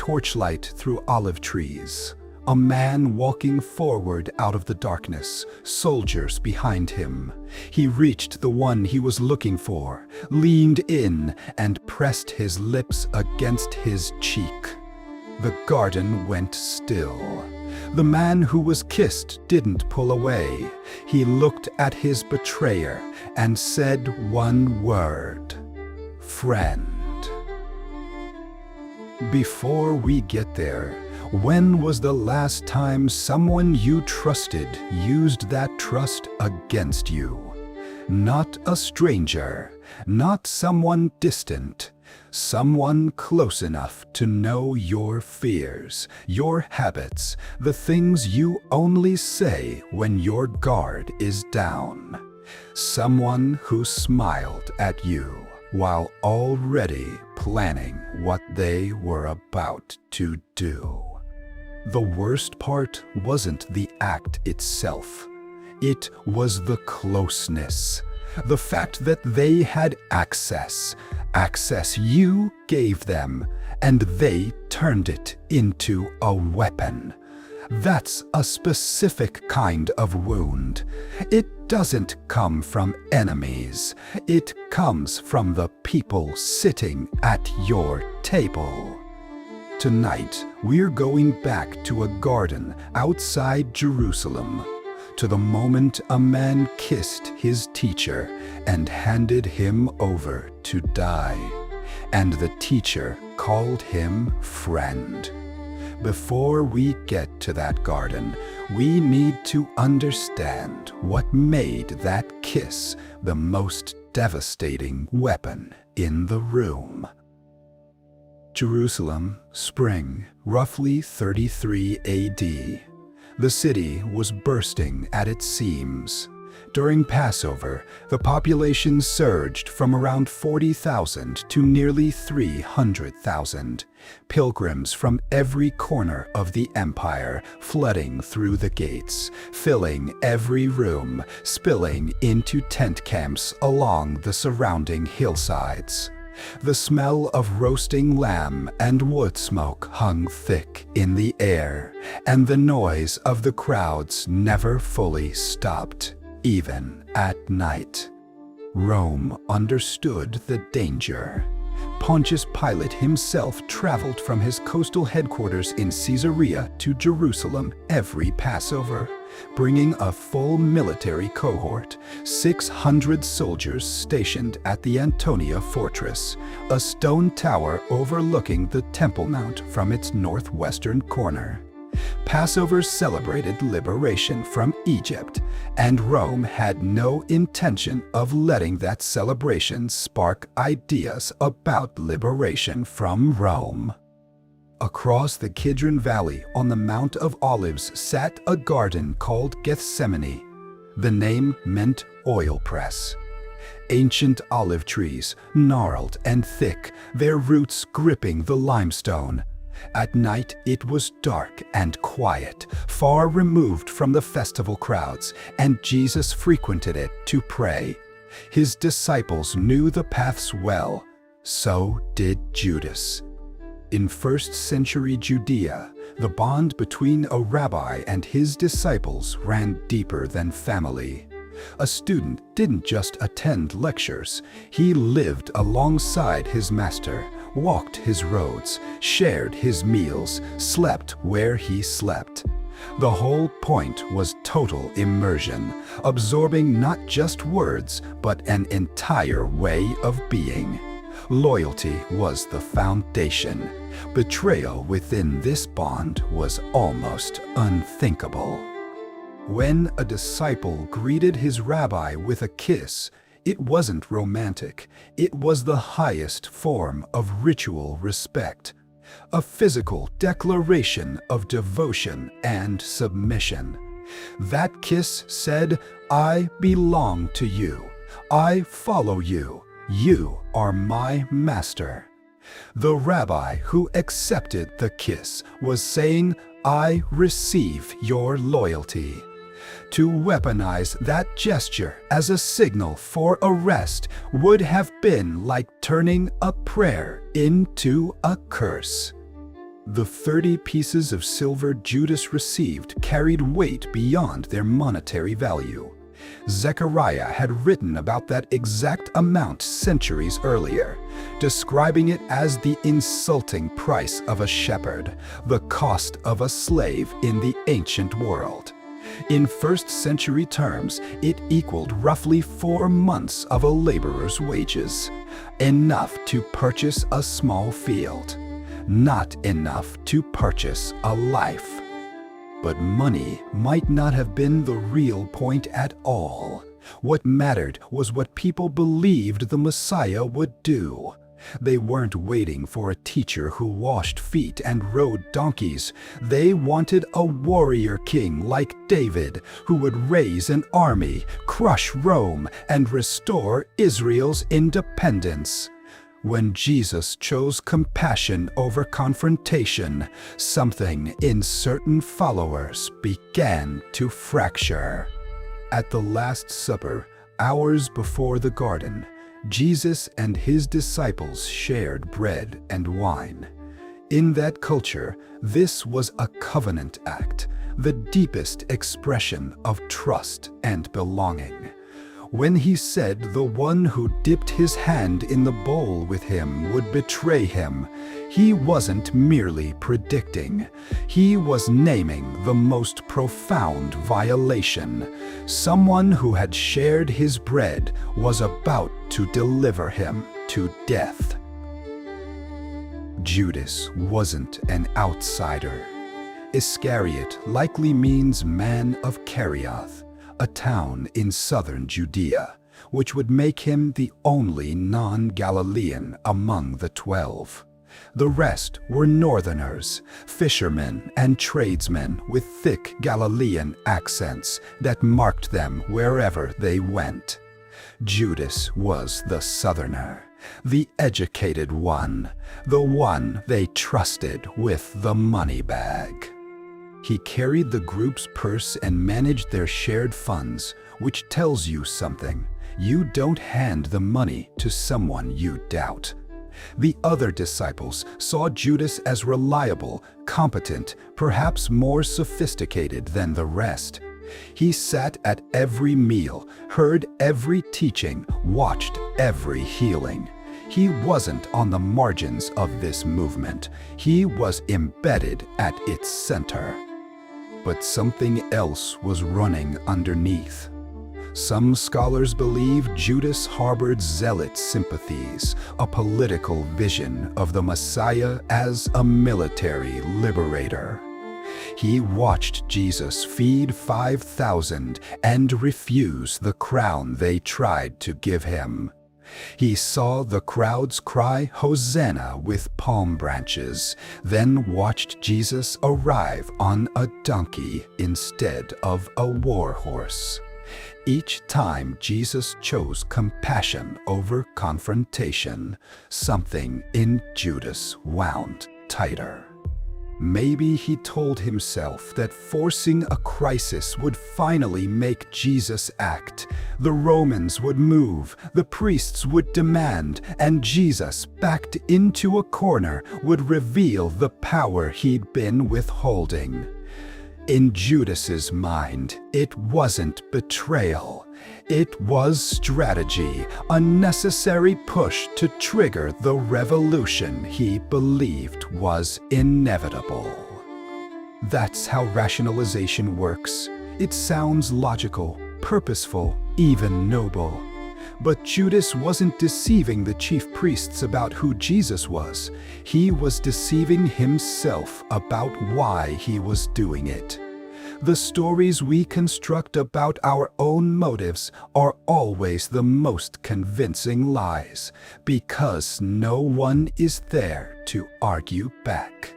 torchlight through olive trees. A man walking forward out of the darkness, soldiers behind him. He reached the one he was looking for, leaned in, and pressed his lips against his cheek. The garden went still. The man who was kissed didn't pull away. He looked at his betrayer and said one word: friend. Before we get there, when was the last time someone you trusted used that trust against you? Not a stranger, not someone distant, someone close enough to know your fears, your habits, the things you only say when your guard is down. Someone who smiled at you while already planning what they were about to do. The worst part wasn't the act itself. It was the closeness. The fact that they had access you gave them, and they turned it into a weapon. That's a specific kind of wound. It doesn't come from enemies. It comes from the people sitting at your table. Tonight, we're going back to a garden outside Jerusalem, to the moment a man kissed his teacher and handed him over to die, and the teacher called him friend. Before we get to that garden, we need to understand what made that kiss the most devastating weapon in the room. Jerusalem, spring, roughly 33 AD. The city was bursting at its seams. During Passover, the population surged from around 40,000 to nearly 300,000. Pilgrims from every corner of the empire flooding through the gates, filling every room, spilling into tent camps along the surrounding hillsides. The smell of roasting lamb and wood smoke hung thick in the air, and the noise of the crowds never fully stopped, even at night. Rome understood the danger. Pontius Pilate himself traveled from his coastal headquarters in Caesarea to Jerusalem every Passover, bringing a full military cohort, 600 soldiers stationed at the Antonia fortress, a stone tower overlooking the Temple Mount from its northwestern corner. Passover celebrated liberation from Egypt, and Rome had no intention of letting that celebration spark ideas about liberation from Rome. Across the Kidron Valley on the Mount of Olives sat a garden called Gethsemane. The name meant oil press. Ancient olive trees, gnarled and thick, their roots gripping the limestone. At night it was dark and quiet, far removed from the festival crowds, and Jesus frequented it to pray. His disciples knew the paths well. So did Judas. In first-century Judea, the bond between a rabbi and his disciples ran deeper than family. A student didn't just attend lectures, he lived alongside his master, walked his roads, shared his meals, slept where he slept. The whole point was total immersion, absorbing not just words, but an entire way of being. Loyalty was the foundation. Betrayal within this bond was almost unthinkable. When a disciple greeted his rabbi with a kiss, it wasn't romantic. It was the highest form of ritual respect, a physical declaration of devotion and submission. That kiss said, "I belong to you. I follow you. You are my master." The rabbi who accepted the kiss was saying, "I receive your loyalty." To weaponize that gesture as a signal for arrest would have been like turning a prayer into a curse. The 30 pieces of silver Judas received carried weight beyond their monetary value. Zechariah had written about that exact amount centuries earlier, describing it as the insulting price of a shepherd, the cost of a slave in the ancient world. In first-century terms, it equaled roughly 4 months of a laborer's wages, enough to purchase a small field, not enough to purchase a life. But money might not have been the real point at all. What mattered was what people believed the Messiah would do. They weren't waiting for a teacher who washed feet and rode donkeys. They wanted a warrior king like David, who would raise an army, crush Rome, and restore Israel's independence. When Jesus chose compassion over confrontation, something in certain followers began to fracture. At the Last Supper, hours before the garden, Jesus and his disciples shared bread and wine. In that culture, this was a covenant act, the deepest expression of trust and belonging. When he said the one who dipped his hand in the bowl with him would betray him, he wasn't merely predicting. He was naming the most profound violation. Someone who had shared his bread was about to deliver him to death. Judas wasn't an outsider. Iscariot likely means man of Kerioth, a town in southern Judea, which would make him the only non-Galilean among the 12. The rest were northerners, fishermen and tradesmen with thick Galilean accents that marked them wherever they went. Judas was the southerner, the educated one, the one they trusted with the money bag. He carried the group's purse and managed their shared funds, which tells you something. You don't hand the money to someone you doubt. The other disciples saw Judas as reliable, competent, perhaps more sophisticated than the rest. He sat at every meal, heard every teaching, watched every healing. He wasn't on the margins of this movement. He was embedded at its center. But something else was running underneath. Some scholars believe Judas harbored zealot sympathies, a political vision of the Messiah as a military liberator. He watched Jesus feed 5,000 and refuse the crown they tried to give him. He saw the crowds cry Hosanna with palm branches, then watched Jesus arrive on a donkey instead of a war horse. Each time Jesus chose compassion over confrontation, something in Judas wound tighter. Maybe he told himself that forcing a crisis would finally make Jesus act. The Romans would move, the priests would demand, and Jesus, backed into a corner, would reveal the power he'd been withholding. In Judas's mind, it wasn't betrayal. It was strategy, a necessary push to trigger the revolution he believed was inevitable. That's how rationalization works. It sounds logical, purposeful, even noble. But Judas wasn't deceiving the chief priests about who Jesus was. He was deceiving himself about why he was doing it. The stories we construct about our own motives are always the most convincing lies, because no one is there to argue back.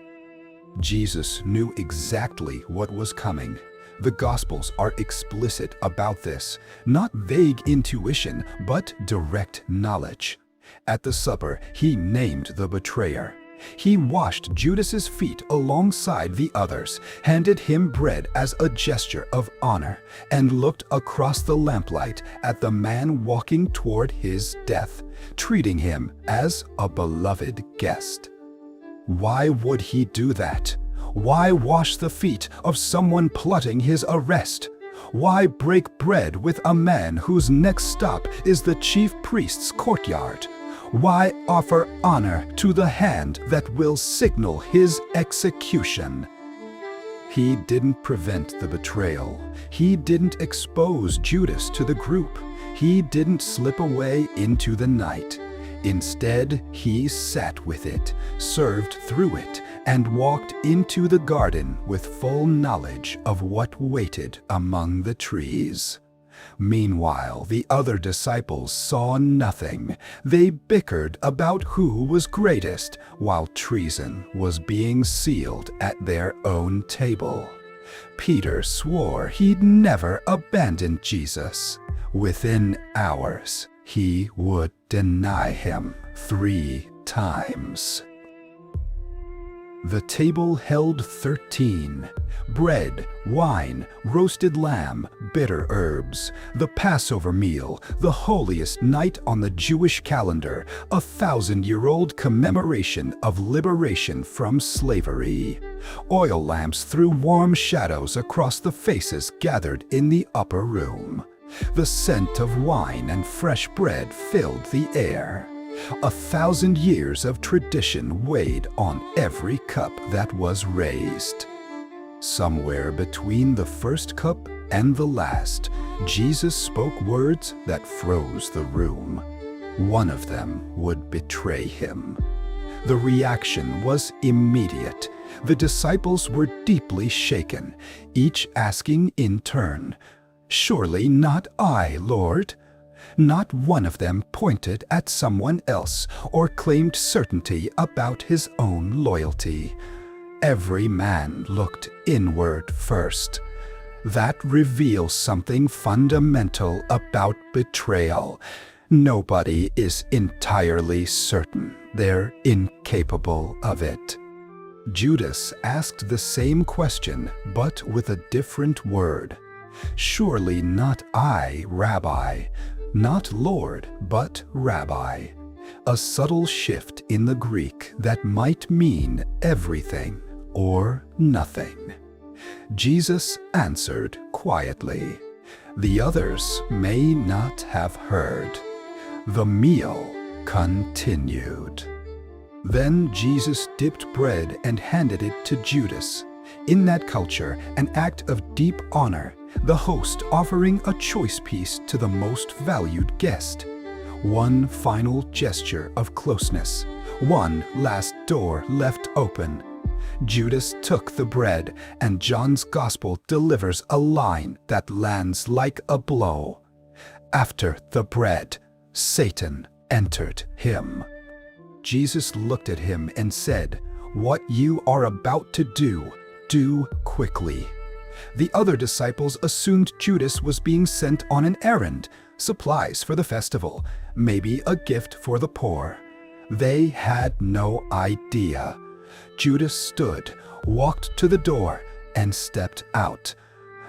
Jesus knew exactly what was coming. The Gospels are explicit about this, not vague intuition, but direct knowledge. At the supper, he named the betrayer. He washed Judas's feet alongside the others, handed him bread as a gesture of honor, and looked across the lamplight at the man walking toward his death, treating him as a beloved guest. Why would he do that? Why wash the feet of someone plotting his arrest? Why break bread with a man whose next stop is the chief priest's courtyard? Why offer honor to the hand that will signal his execution? He didn't prevent the betrayal. He didn't expose Judas to the group. He didn't slip away into the night. Instead, he sat with it, served through it, and walked into the garden with full knowledge of what waited among the trees. Meanwhile, the other disciples saw nothing. They bickered about who was greatest, while treason was being sealed at their own table. Peter swore he'd never abandon Jesus. Within hours, he would deny him 3 times. The table held 13. Bread, wine, roasted lamb, bitter herbs, the Passover meal, the holiest night on the Jewish calendar, a 1,000-year-old commemoration of liberation from slavery. Oil lamps threw warm shadows across the faces gathered in the upper room. The scent of wine and fresh bread filled the air. 1,000 years of tradition weighed on every cup that was raised. Somewhere between the first cup and the last, Jesus spoke words that froze the room. One of them would betray him. The reaction was immediate. The disciples were deeply shaken, each asking in turn, "Surely not I, Lord." Not one of them pointed at someone else or claimed certainty about his own loyalty. Every man looked inward first. That reveals something fundamental about betrayal. Nobody is entirely certain. They're incapable of it. Judas asked the same question, but with a different word. "Surely not I, Rabbi." Not Lord, but Rabbi. A subtle shift in the Greek that might mean everything or nothing. Jesus answered quietly. The others may not have heard. The meal continued. Then Jesus dipped bread and handed it to Judas. In that culture, an act of deep honor, the host offering a choice piece to the most valued guest. One final gesture of closeness, one last door left open. Judas took the bread, and John's Gospel delivers a line that lands like a blow. After the bread, Satan entered him. Jesus looked at him and said, "What you are about to do quickly." The other disciples assumed Judas was being sent on an errand, supplies for the festival, maybe a gift for the poor. They had no idea. Judas stood, walked to the door, and stepped out.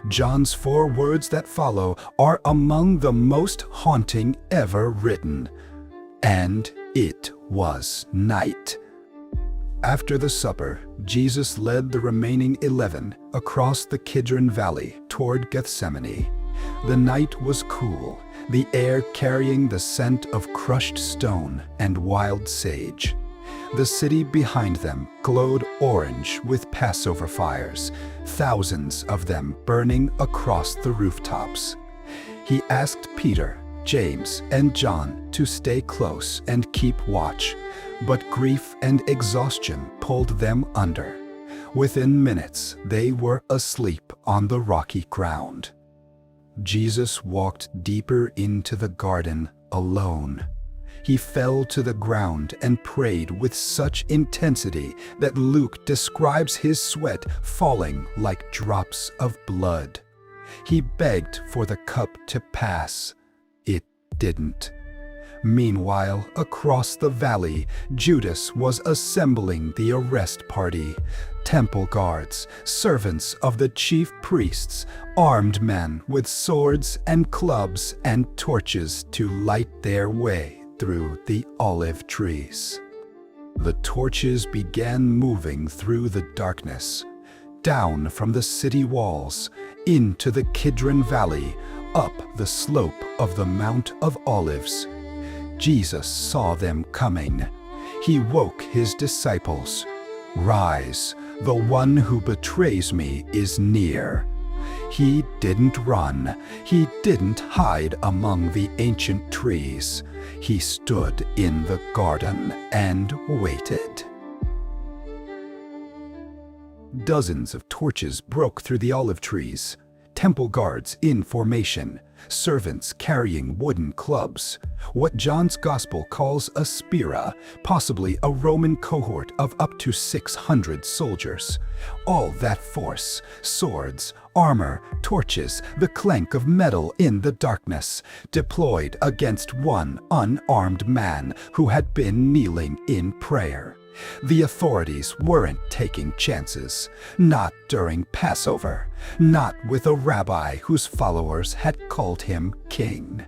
John's 4 words that follow are among the most haunting ever written. And it was night. After the supper, Jesus led the remaining 11 across the Kidron Valley toward Gethsemane. The night was cool, the air carrying the scent of crushed stone and wild sage. The city behind them glowed orange with Passover fires, thousands of them burning across the rooftops. He asked Peter, James, and John to stay close and keep watch, but grief and exhaustion pulled them under. Within minutes, they were asleep on the rocky ground. Jesus walked deeper into the garden alone. He fell to the ground and prayed with such intensity that Luke describes his sweat falling like drops of blood. He begged for the cup to pass. It didn't. Meanwhile, across the valley, Judas was assembling the arrest party. Temple guards, servants of the chief priests, armed men with swords and clubs and torches to light their way through the olive trees. The torches began moving through the darkness, down from the city walls, into the Kidron Valley, up the slope of the Mount of Olives. Jesus saw them coming. He woke his disciples. "Rise, the one who betrays me is near." He didn't run. He didn't hide among the ancient trees. He stood in the garden and waited. Dozens of torches broke through the olive trees. Temple guards in formation, servants carrying wooden clubs, what John's Gospel calls a spira, possibly a Roman cohort of up to 600 soldiers. All that force, swords, armor, torches, the clank of metal in the darkness, deployed against one unarmed man who had been kneeling in prayer. The authorities weren't taking chances, not during Passover, not with a rabbi whose followers had called him king.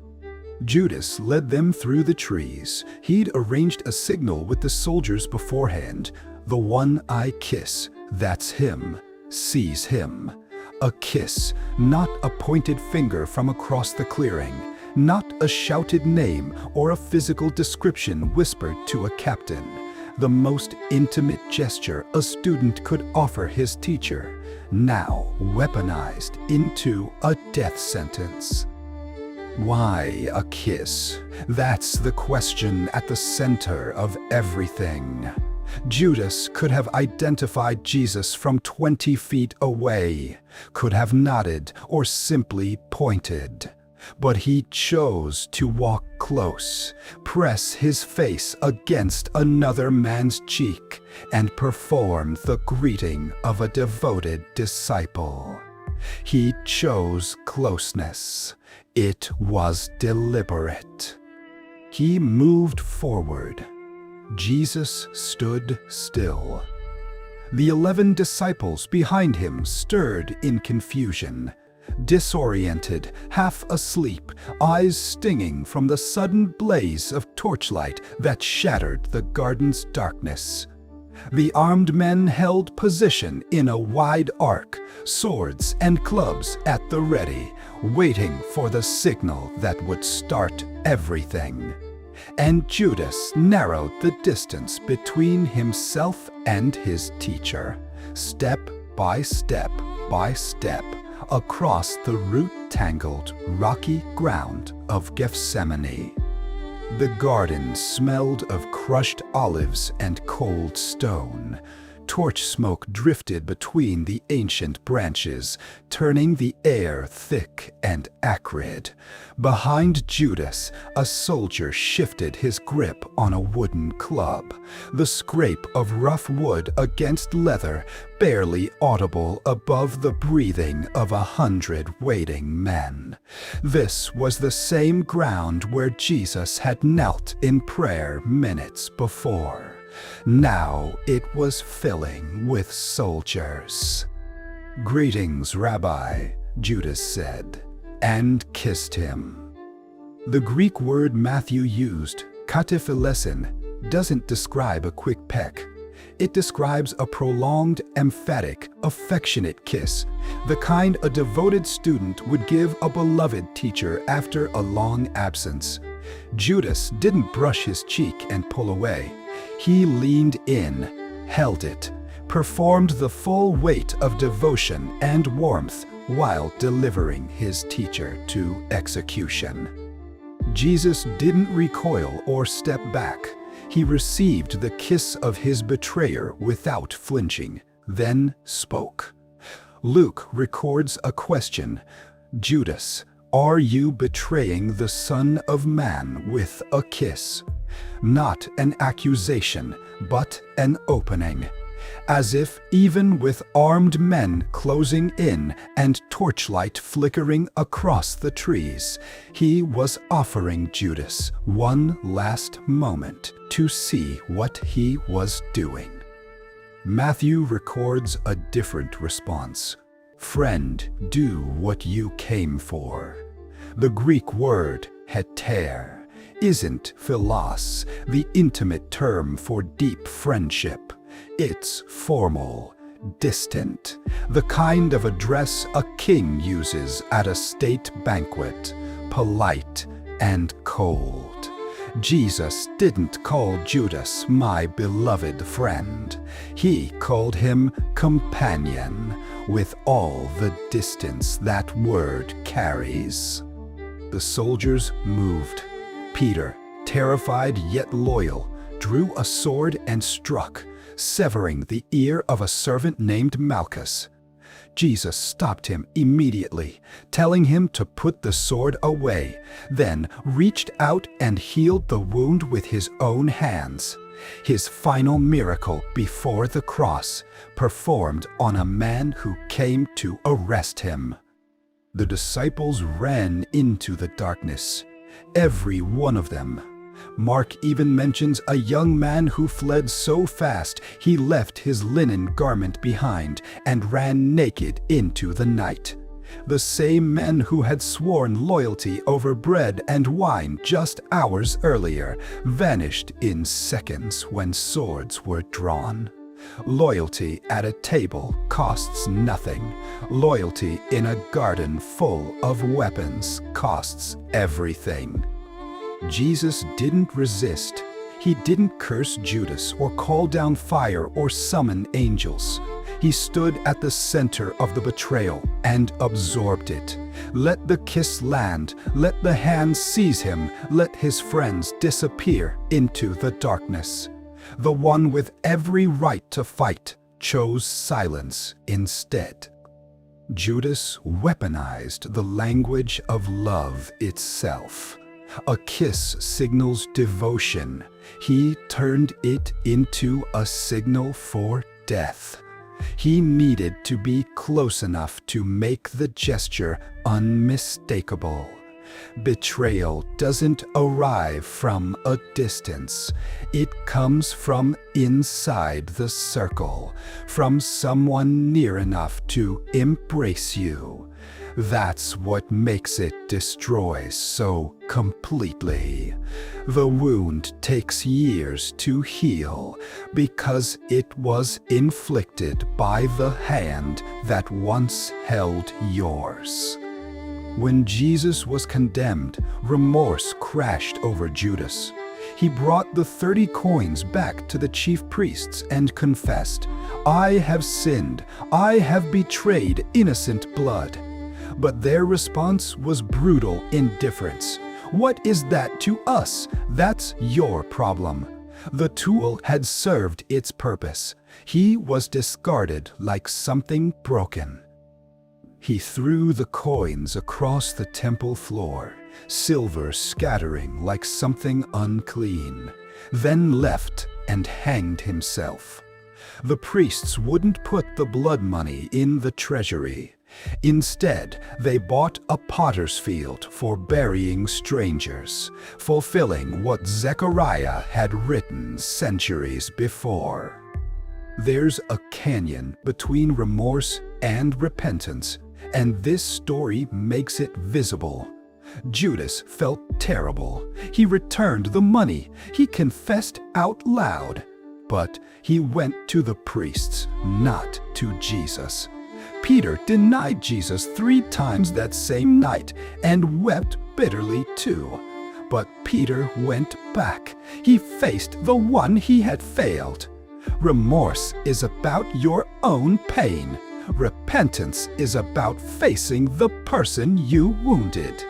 Judas led them through the trees. He'd arranged a signal with the soldiers beforehand. "The one I kiss, that's him. Seize him." A kiss, not a pointed finger from across the clearing, not a shouted name or a physical description whispered to a captain. The most intimate gesture a student could offer his teacher, now weaponized into a death sentence. Why a kiss? That's the question at the center of everything. Judas could have identified Jesus from 20 feet away, could have nodded or simply pointed. But he chose to walk close, press his face against another man's cheek, and perform the greeting of a devoted disciple. He chose closeness. It was deliberate. He moved forward. Jesus stood still. The 11 disciples behind him stirred in confusion. Disoriented, half asleep, eyes stinging from the sudden blaze of torchlight that shattered the garden's darkness. The armed men held position in a wide arc, swords and clubs at the ready, waiting for the signal that would start everything. And Judas narrowed the distance between himself and his teacher, step by step by step, across the root-tangled, rocky ground of Gethsemane. The garden smelled of crushed olives and cold stone. Torch smoke drifted between the ancient branches, turning the air thick and acrid. Behind Judas, a soldier shifted his grip on a wooden club, the scrape of rough wood against leather barely audible above the breathing of 100 waiting men. This was the same ground where Jesus had knelt in prayer minutes before. Now it was filling with soldiers. "Greetings, Rabbi," Judas said, and kissed him. The Greek word Matthew used, kataphilesin, doesn't describe a quick peck. It describes a prolonged, emphatic, affectionate kiss, the kind a devoted student would give a beloved teacher after a long absence. Judas didn't brush his cheek and pull away. He leaned in, held it, performed the full weight of devotion and warmth while delivering his teacher to execution. Jesus didn't recoil or step back. He received the kiss of his betrayer without flinching, then spoke. Luke records a question. "Judas, are you betraying the Son of Man with a kiss?" Not an accusation, but an opening. As if even with armed men closing in and torchlight flickering across the trees, he was offering Judas one last moment to see what he was doing. Matthew records a different response. "Friend, do what you came for." The Greek word heter. isn't philos, the intimate term for deep friendship. It's formal, distant, the kind of address a king uses at a state banquet, polite and cold. Jesus didn't call Judas my beloved friend. He called him companion, with all the distance that word carries. The soldiers moved. Peter, terrified yet loyal, drew a sword and struck, severing the ear of a servant named Malchus. Jesus stopped him immediately, telling him to put the sword away, then reached out and healed the wound with his own hands. His final miracle before the cross, performed on a man who came to arrest him. The disciples ran into the darkness, every one of them. Mark even mentions a young man who fled so fast he left his linen garment behind and ran naked into the night. The same men who had sworn loyalty over bread and wine just hours earlier vanished in seconds when swords were drawn. Loyalty at a table costs nothing. Loyalty in a garden full of weapons costs everything. Jesus didn't resist. He didn't curse Judas or call down fire or summon angels. He stood at the center of the betrayal and absorbed it. Let the kiss land, let the hand seize him, let his friends disappear into the darkness. The one with every right to fight chose silence instead. Judas weaponized the language of love itself. A kiss signals devotion. He turned it into a signal for death. He needed to be close enough to make the gesture unmistakable. Betrayal doesn't arrive from a distance. It comes from inside the circle, from someone near enough to embrace you. That's what makes it destroy so completely. The wound takes years to heal because it was inflicted by the hand that once held yours. When Jesus was condemned, remorse crashed over Judas. He brought the 30 coins back to the chief priests and confessed, "I have sinned. I have betrayed innocent blood." But their response was brutal indifference. "What is that to us? That's your problem." The tool had served its purpose. He was discarded like something broken. He threw the coins across the temple floor, silver scattering like something unclean, then left and hanged himself. The priests wouldn't put the blood money in the treasury. Instead, they bought a potter's field for burying strangers, fulfilling what Zechariah had written centuries before. There's a canyon between remorse and repentance, and this story makes it visible. Judas felt terrible. He returned the money. He confessed out loud. But he went to the priests, not to Jesus. Peter denied Jesus 3 times that same night and wept bitterly too. But Peter went back. He faced the one he had failed. Remorse is about your own pain. Repentance is about facing the person you wounded.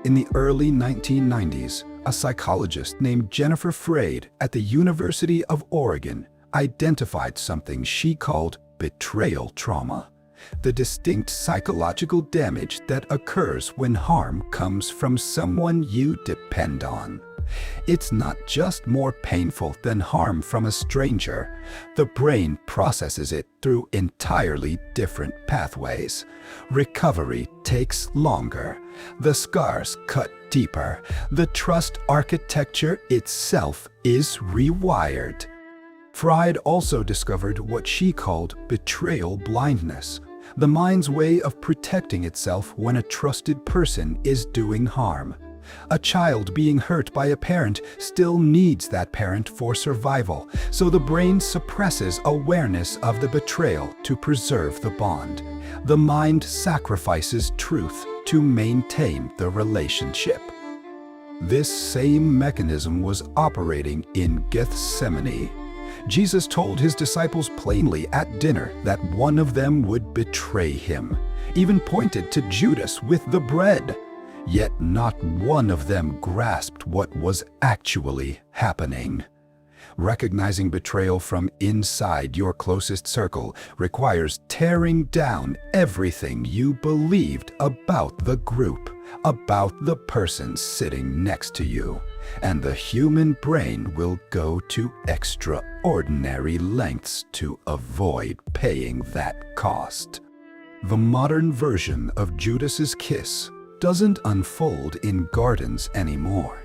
In the early 1990s, a psychologist named Jennifer Freyd at the University of Oregon identified something she called betrayal trauma, the distinct psychological damage that occurs when harm comes from someone you depend on. It's not just more painful than harm from a stranger. The brain processes it through entirely different pathways. Recovery takes longer. The scars cut deeper. The trust architecture itself is rewired. Freyd also discovered what she called betrayal blindness, the mind's way of protecting itself when a trusted person is doing harm. A child being hurt by a parent still needs that parent for survival, so the brain suppresses awareness of the betrayal to preserve the bond. The mind sacrifices truth to maintain the relationship. This same mechanism was operating in Gethsemane. Jesus told his disciples plainly at dinner that one of them would betray him, even pointed to Judas with the bread. Yet not one of them grasped what was actually happening. Recognizing betrayal from inside your closest circle requires tearing down everything you believed about the group, about the person sitting next to you, and the human brain will go to extraordinary lengths to avoid paying that cost. The modern version of Judas's kiss doesn't unfold in gardens anymore.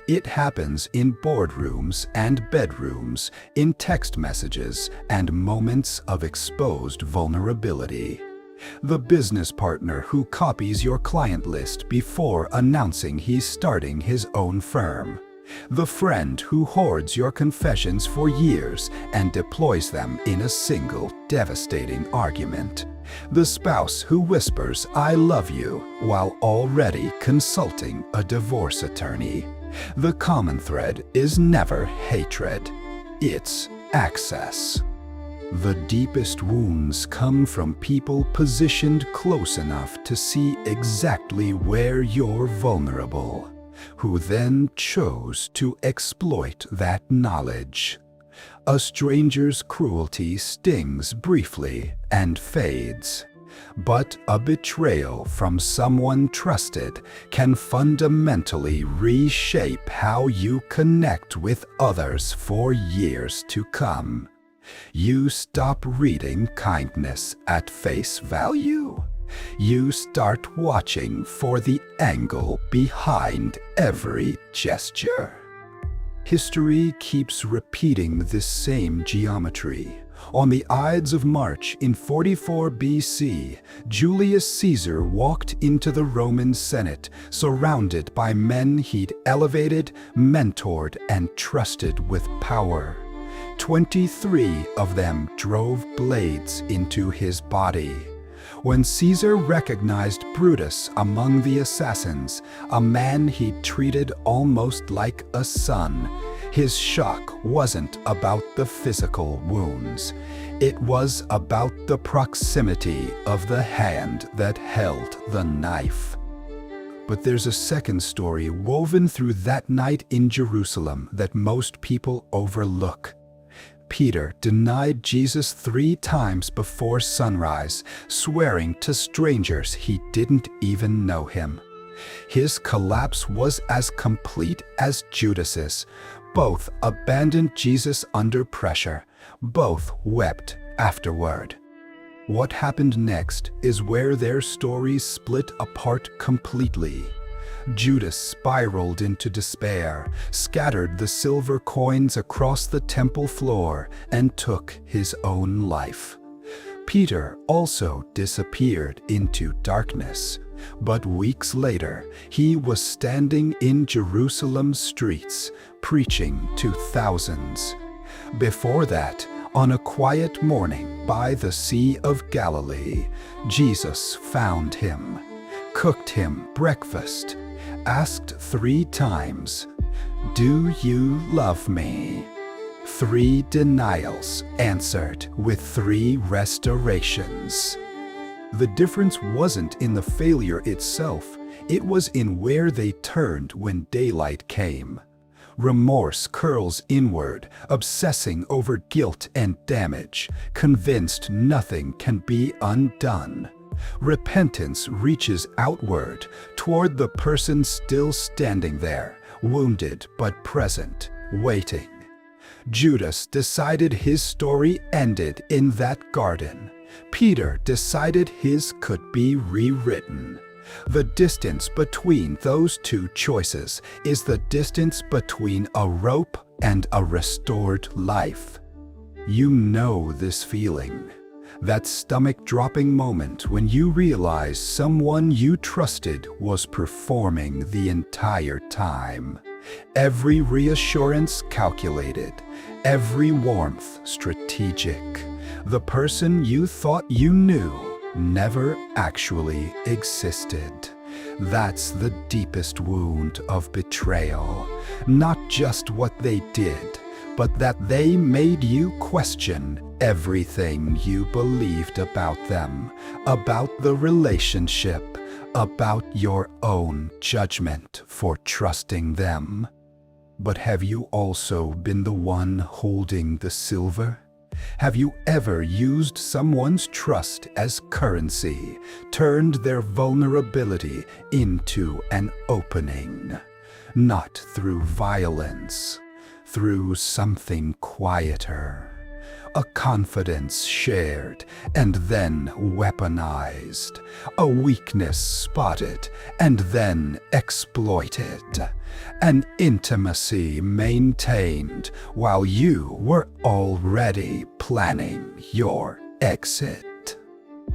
It happens in boardrooms and bedrooms, in text messages and moments of exposed vulnerability. The business partner who copies your client list before announcing he's starting his own firm. The friend who hoards your confessions for years and deploys them in a single devastating argument. The spouse who whispers, "I love you," while already consulting a divorce attorney. The common thread is never hatred. It's access. The deepest wounds come from people positioned close enough to see exactly where you're vulnerable, who then chose to exploit that knowledge. A stranger's cruelty stings briefly and fades, but a betrayal from someone trusted can fundamentally reshape how you connect with others for years to come. You stop reading kindness at face value. You start watching for the angle behind every gesture. History keeps repeating this same geometry. On the Ides of March in 44 BC, Julius Caesar walked into the Roman Senate, surrounded by men he'd elevated, mentored, and trusted with power. 23 of them drove blades into his body. When Caesar recognized Brutus among the assassins, a man he'd treated almost like a son, his shock wasn't about the physical wounds. It was about the proximity of the hand that held the knife. But there's a second story woven through that night in Jerusalem that most people overlook. Peter denied Jesus 3 times before sunrise, swearing to strangers he didn't even know him. His collapse was as complete as Judas's. Both abandoned Jesus under pressure. Both wept afterward. What happened next is where their stories split apart completely. Judas spiraled into despair, scattered the silver coins across the temple floor, and took his own life. Peter also disappeared into darkness, but weeks later, he was standing in Jerusalem's streets, preaching to thousands. Before that, on a quiet morning by the Sea of Galilee, Jesus found him, cooked him breakfast, asked 3 times, "Do you love me?" 3 denials answered with 3 restorations. The difference wasn't in the failure itself, it was in where they turned when daylight came. Remorse curls inward, obsessing over guilt and damage, convinced nothing can be undone. Repentance reaches outward, toward the person still standing there, wounded but present, waiting. Judas decided his story ended in that garden. Peter decided his could be rewritten. The distance between those 2 choices is the distance between a rope and a restored life. You know this feeling. That stomach-dropping moment when you realize someone you trusted was performing the entire time. Every reassurance calculated, every warmth strategic. The person you thought you knew never actually existed. That's the deepest wound of betrayal. Not just what they did, but that they made you question everything you believed about them, about the relationship, about your own judgment for trusting them. But have you also been the one holding the silver? Have you ever used someone's trust as currency, turned their vulnerability into an opening? Not through violence, through something quieter. A confidence shared and then weaponized. A weakness spotted and then exploited. An intimacy maintained while you were already planning your exit.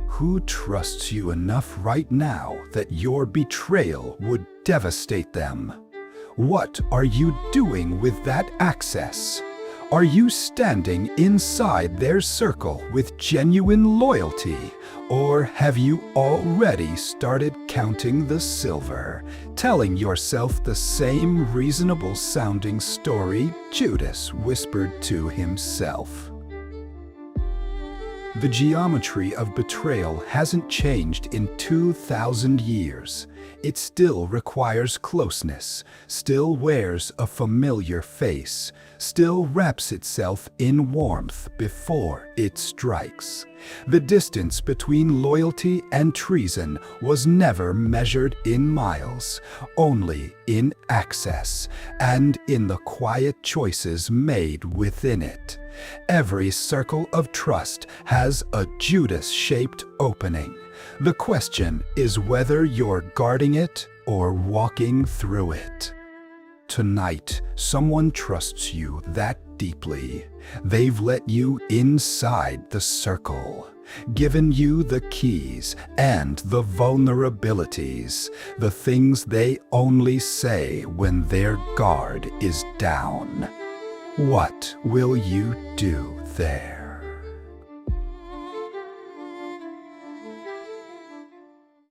Who trusts you enough right now that your betrayal would devastate them? What are you doing with that access? Are you standing inside their circle with genuine loyalty? Or have you already started counting the silver, telling yourself the same reasonable-sounding story Judas whispered to himself? The geometry of betrayal hasn't changed in 2,000 years. It still requires closeness, still wears a familiar face, still wraps itself in warmth before it strikes. The distance between loyalty and treason was never measured in miles, only in access and in the quiet choices made within it. Every circle of trust has a Judas-shaped opening. The question is whether you're guarding it or walking through it. Tonight, someone trusts you that deeply. They've let you inside the circle, given you the keys and the vulnerabilities, the things they only say when their guard is down. What will you do there?